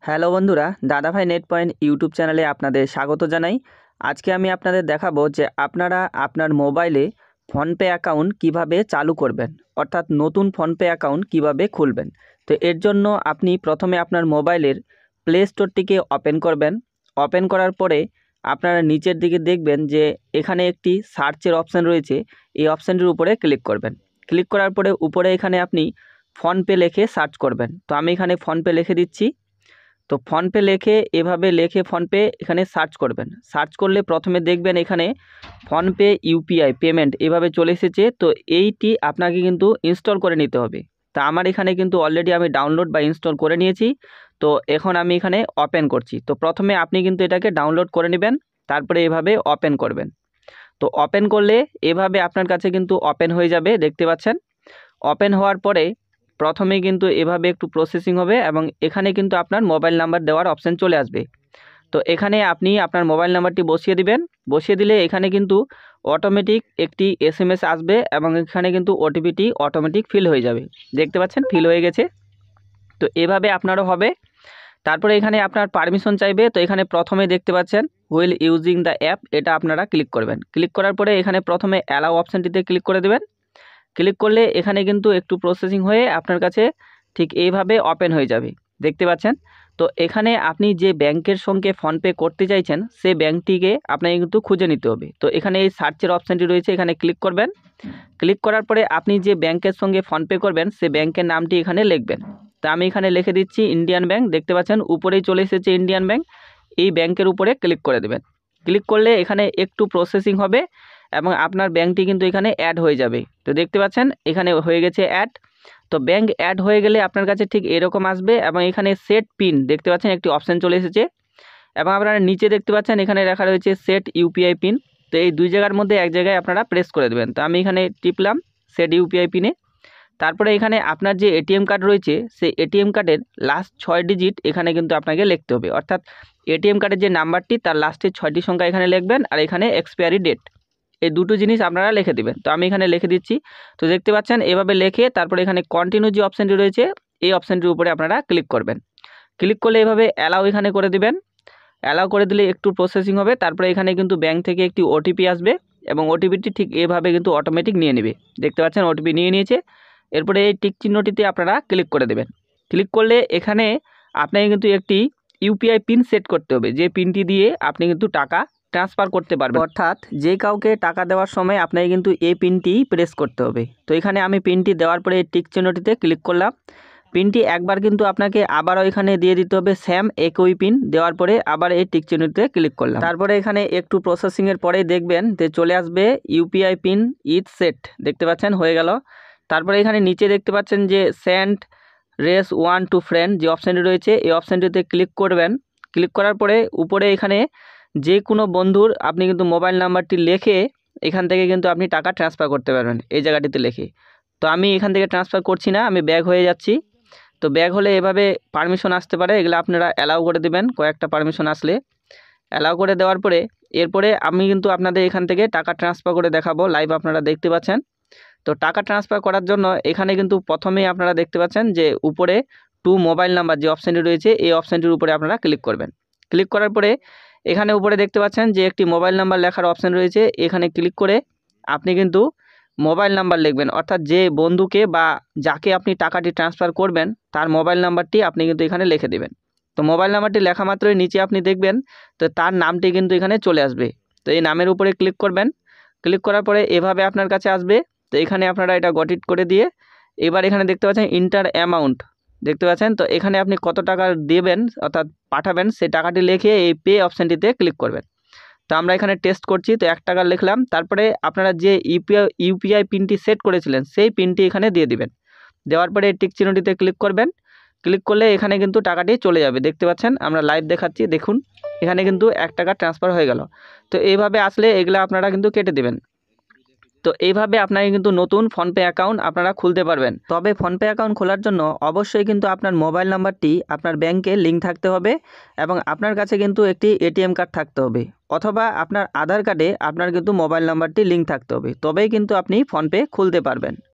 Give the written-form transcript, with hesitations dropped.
Hello বন্ধুরা, দাদাভাই net point YouTube চ্যানেলে আপনাদের স্বাগত জানাই। আজকে আমি আপনাদের দেখাবো যে আপনারা আপনার মোবাইলে ফোনপে অ্যাকাউন্ট কিভাবে চালু করবেন, অর্থাৎ নতুন ফোনপে অ্যাকাউন্ট কিভাবে খুলবেন। তো এর জন্য আপনি প্রথমে আপনার মোবাইলের প্লে স্টোরটিকে ওপেন করবেন। ওপেন করার পরে আপনারা নিচের দিকে দেখবেন যে এখানে একটি সার্চের অপশান রয়েছে। এই অপশানটির উপরে ক্লিক করবেন। ক্লিক করার পরে উপরে এখানে আপনি ফোনপে লিখে সার্চ করবেন। তো আমি এখানে ফোনপে লিখে দিচ্ছি। তো ফোনপে লিখে এভাবে লিখে ফোনপে এখানে সার্চ করবেন। সার্চ করলে প্রথমে দেখবেন এখানে ফোনপে ইউপিআই পেমেন্ট এভাবে চলে এসেছে। তো এইটি আপনাকে কিন্তু ইনস্টল করে নিতে হবে। তা আমার এখানে কিন্তু অলরেডি আমি ডাউনলোড বা ইনস্টল করে নিয়েছি। তো এখন আমি এখানে ওপেন করছি। তো প্রথমে আপনি কিন্তু এটাকে ডাউনলোড করে নেবেন, তারপরে এভাবে ওপেন করবেন। তো ওপেন করলে এভাবে আপনার কাছে কিন্তু ওপেন হয়ে যাবে, দেখতে পাচ্ছেন। ওপেন হওয়ার পরে প্রথমে কিন্তু এভাবে একটু প্রসেসিং হবে এবং এখানে কিন্তু আপনার মোবাইল নাম্বার দেওয়ার অপশান চলে আসবে। তো এখানে আপনি আপনার মোবাইল নাম্বারটি বসিয়ে দিবেন। বসিয়ে দিলে এখানে কিন্তু অটোমেটিক একটি SMS আসবে এবং এখানে কিন্তু ওটিপিটি অটোমেটিক ফিল হয়ে যাবে, দেখতে পাচ্ছেন ফিল হয়ে গেছে। তো এভাবে আপনারও হবে। তারপরে এখানে আপনার পারমিশন চাইবে। তো এখানে প্রথমে দেখতে পাচ্ছেন হুইল ইউজিং দ্য অ্যাপ, এটা আপনারা ক্লিক করবেন। ক্লিক করার পরে এখানে প্রথমে অ্যালাউ অপশানটিতে ক্লিক করে দেবেন। ক্লিক করলে এখানে কিন্তু একটু প্রসেসিং হয়ে আপনার কাছে ঠিক এইভাবে ওপেন হয়ে যাবে, দেখতে পাচ্ছেন। তো এখানে আপনি যে ব্যাংকের সঙ্গে ফোনপে করতে চাইছেন সেই ব্যাংকটিকে আপনাকে কিন্তু খুঁজে নিতে হবে। তো এখানে এই সার্চের অপশানটি রয়েছে, এখানে ক্লিক করবেন। ক্লিক করার পরে আপনি যে ব্যাংকের সঙ্গে ফোনপে করবেন সেই ব্যাংকের নামটি এখানে লিখবেন। তা আমি এখানে লিখে দিচ্ছি ইন্ডিয়ান ব্যাংক, দেখতে পাচ্ছেন উপরেই চলে এসেছে ইন্ডিয়ান ব্যাংক। এই ব্যাংকের উপরে ক্লিক করে দেবেন। ক্লিক করলে এখানে একটু প্রসেসিং হবে এবং আপনার ব্যাংকটি কিন্তু এখানে অ্যাড হয়ে যাবে। তো দেখতে পাচ্ছেন এখানে হয়ে গেছে অ্যাড। তো ব্যাংক অ্যাড হয়ে গেলে আপনার কাছে ঠিক এরকম আসবে এবং এখানে সেট পিন দেখতে পাচ্ছেন একটি অপশান চলে এসেছে এবং আপনারা নিচে দেখতে পাচ্ছেন এখানে লেখা রয়েছে সেট ইউপিআই পিন। তো এই দুই জায়গার মধ্যে এক জায়গায় আপনারা প্রেস করে দেবেন। তো আমি এখানে টিপলাম সেট ইউপিআই পিনে। তারপরে এখানে আপনার যে এটিএম কার্ড রয়েছে সেই এটিএম কার্ডের লাস্ট 6 ডিজিট এখানে কিন্তু আপনাকে লিখতে হবে, অর্থাৎ এটিএম কার্ডের যে নাম্বারটি তার লাস্টের 6টি সংখ্যা এখানে লিখবেন আর এখানে এক্সপায়ারি ডেট, এই দুটো জিনিস আপনারা লিখে দিবেন। তো আমি এখানে লিখে দিচ্ছি। তো দেখতে পাচ্ছেন এভাবে লিখে তারপরে এখানে কন্টিনিউ যে অপশানটি রয়েছে এই অপশানটির উপরে আপনারা ক্লিক করবেন। ক্লিক করলে এভাবে অ্যালাউ এখানে করে দিবেন। অ্যালাউ করে দিলে একটু প্রসেসিং হবে। তারপরে এখানে কিন্তু ব্যাংক থেকে একটি ওটিপি আসবে এবং ওটিপিটি ঠিক এভাবে কিন্তু অটোমেটিক নিয়ে নেবে, দেখতে পাচ্ছেন ওটিপি নিয়ে নিয়েছে। এরপরে এই টিক চিহ্নটিতে আপনারা ক্লিক করে দেবেন। ক্লিক করলে এখানে আপনাকে কিন্তু একটি ইউপিআই পিন সেট করতে হবে, যে পিনটি দিয়ে আপনি কিন্তু টাকা ট্রান্সফার করতে পারবেন, অর্থাৎ যে কাউকে টাকা দেওয়ার সময় আপনাকে কিন্তু এই পিনটি প্রেস করতে হবে। তো এখানে আমি পিনটি দেওয়ার পরে এই টিক চিহ্নটিতে ক্লিক করলাম। পিনটি একবার কিন্তু আপনাকে আবারও এখানে দিয়ে দিতে হবে সেম একই পিন। দেওয়ার পরে আবার এই টিক চিহ্নটিতে ক্লিক করলাম। তারপরে এখানে একটু প্রসেসিংয়ের পরে দেখবেন যে চলে আসবে ইউপিআই পিন ইজ সেট, দেখতে পাচ্ছেন হয়ে গেল। তারপরে এখানে নিচে দেখতে পাচ্ছেন যে সেন্ড রেস 1 টু ফ্রেন্ড যে অপশানটি রয়েছে এই অপশানটিতে ক্লিক করবেন। ক্লিক করার পরে উপরে এখানে যে কোনো বন্ধুর আপনি কিন্তু মোবাইল নাম্বারটি লিখে এখান থেকে কিন্তু আপনি টাকা ট্রান্সফার করতে পারবেন এই জায়গাটিতে লিখে। তো আমি এখান থেকে ট্রান্সফার করছি না, আমি ব্যাক হয়ে যাচ্ছি। তো ব্যাক হলে এভাবে পারমিশন আসতে পারে, এগুলো আপনারা অ্যালাউ করে দেবেন। কয়েকটা পারমিশন আসলে অ্যালাউ করে দেওয়ার পরে এরপরে আমি কিন্তু আপনাদের এখান থেকে টাকা ট্রান্সফার করে দেখাবো, লাইভ আপনারা দেখতে পাচ্ছেন। তো টাকা ট্রান্সফার করার জন্য এখানে কিন্তু প্রথমেই আপনারা দেখতে পাচ্ছেন যে উপরে টু মোবাইল নাম্বার যে অপশানটি রয়েছে এই অপশানটির উপরে আপনারা ক্লিক করবেন। ক্লিক করার পরে এখানে উপরে দেখতে পাচ্ছেন যে একটি মোবাইল নাম্বার লেখার অপশান রয়েছে, এখানে ক্লিক করে আপনি কিন্তু মোবাইল নাম্বার লিখবেন, অর্থাৎ যে বন্ধুকে বা যাকে আপনি টাকাটি ট্রান্সফার করবেন তার মোবাইল নাম্বারটি আপনি কিন্তু এখানে লিখে দেবেন। তো মোবাইল নাম্বারটি লেখা মাত্রই নিচে আপনি দেখবেন তো তার নামটি কিন্তু এখানে চলে আসবে। তো এই নামের উপরে ক্লিক করবেন। ক্লিক করার পরে এভাবে আপনার কাছে আসবে। তো এখানে আপনারা এটা গট ইট করে দিয়ে এবার এখানে দেখতে পাচ্ছেন ইন্টার অ্যামাউন্ট, দেখতে পাচ্ছেন। তো এখানে আপনি কত টাকা দেবেন অর্থাৎ পাঠাবেন সেই টাকাটি লিখে এই পে অপশানটিতে ক্লিক করবেন। তো আমরা এখানে টেস্ট করছি, তো 1 টাকা লিখলাম। তারপরে আপনারা যে ইউপিআই পিনটি সেট করেছিলেন সেই পিনটি এখানে দিয়ে দিবেন। দেওয়ার পরে টিক চিহ্নটিতে ক্লিক করবেন। ক্লিক করলে এখানে কিন্তু টাকাটি চলে যাবে, দেখতে পাচ্ছেন আমরা লাইভ দেখাচ্ছি, দেখুন এখানে কিন্তু 1 টাকা ট্রান্সফার হয়ে গেল। তো এইভাবে আসলে এগুলো আপনারা কিন্তু কেটে দেবেন। তো এইভাবে আপনাকে কিন্তু নতুন ফোনপে অ্যাকাউন্ট আপনারা খুলতে পারবেন। তবে ফোনপে অ্যাকাউন্ট খোলার জন্য অবশ্যই কিন্তু আপনার মোবাইল নাম্বারটি আপনার ব্যাংকে লিঙ্ক থাকতে হবে এবং আপনার কাছে কিন্তু একটি এটিএম কার্ড থাকতে হবে, অথবা আপনার আধার কার্ডে আপনার কিন্তু মোবাইল নাম্বারটি লিঙ্ক থাকতে হবে, তবেই কিন্তু আপনি ফোনপে খুলতে পারবেন।